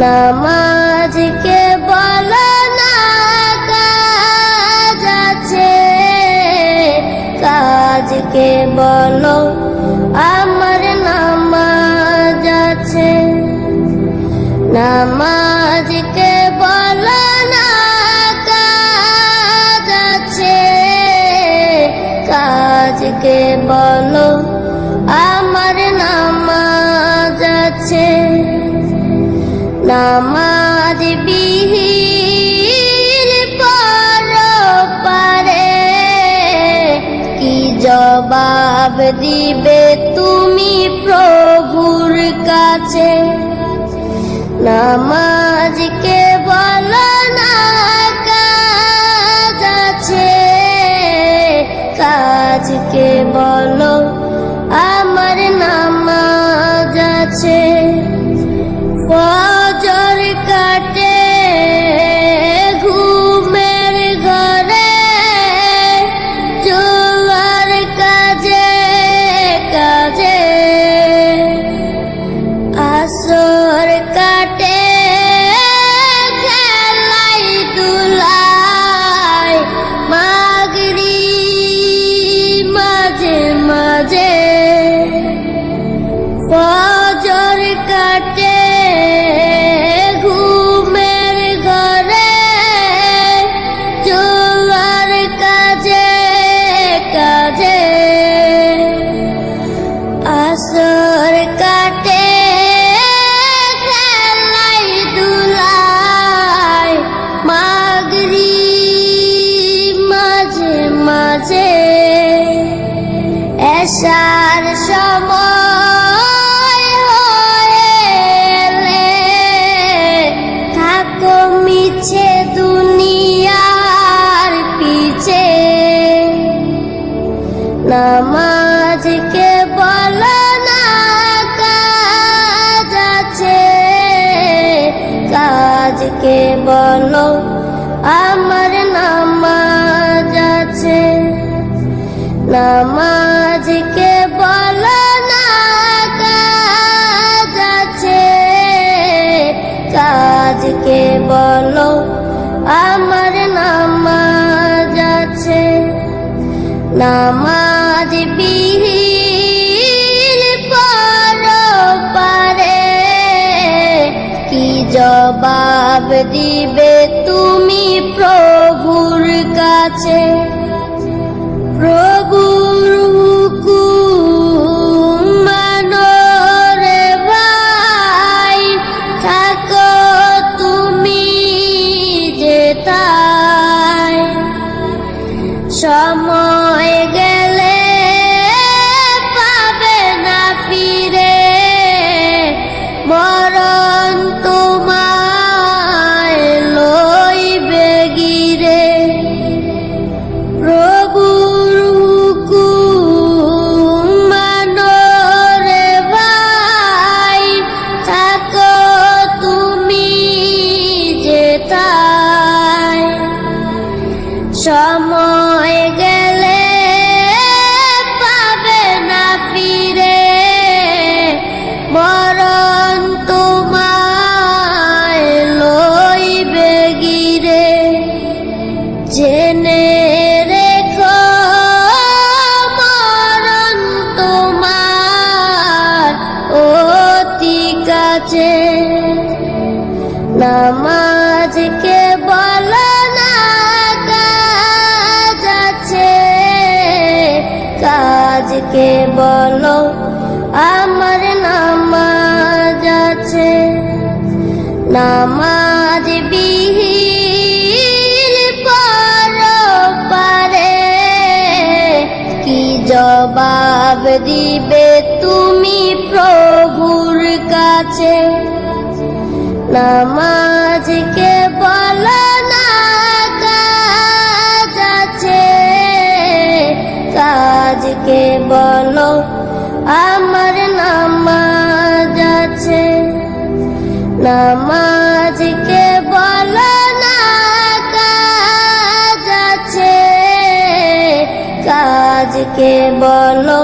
নামাজকে বলো না কাজ আছে, কাজকে বলো আমার নামাজ আছে। নামাজকে বলো না কাজ আছে, কাজকে বলো আমার নামাজ আছে। নামাজ বিহীন পরপারে কি জবাব দিবে তুমি প্রভুর কাছে। নামাজকে বলো না কাজ আছে, কাজকে বলো আমার নামাজ আছে। ফজর কাটে ঘুমের ঘরে, জোয়ার কাজে কাজে। আসর কাটে খেলাই দুলাই, মাগরিব মাঝে মাঝে। ফজর কাটে ঘুমের ঘরে, জোয়ার কাজে কাজে। আসর কাটে খেলাই দুলাই, মাগরিব মাঝে মাঝে। এশার সময় হয়ে এলে থাকো মিছে দুনিয়ার পিছে। নামাজকে বলো না কাজ আছে, কাজকে বলো আমার নামাজ আছে। নামাজকে বলো না কাজ আছে, কাজকে বলো আমার নামাজ আছে। নামাজ বিহীন পরপারে কি জবাব দিবে তুমি প্রভুর কাছে। প্রভুর হুকুম মানো রে ভাই, থাকো তুমি যেথায়। সময় গেলে পাবে না ফিরে, মরণ তোমায় লইবে গিরে। প্রভুর হুকুম মানো রে ভাই, থাকো তুমি যেথায়। সময় গেলে পাবে না ফিরে, মরণ তোমায় লইবে গিরে। জেনে রেখো মরণ তোমার অতি কাছে। নামাজকে বলো না কাজ আছে, কাজকে বলো আমার নামাজ আছে। নামাজ বিহীন পরপারে কি জবাব দিবে তুমি প্রভুর কাছে। নামাজকে বলো না কাজ আছে, কাজকে বলো আমার নামাজ আছে। নামাজকে বলো না কাজ আছে, কাজকে বলো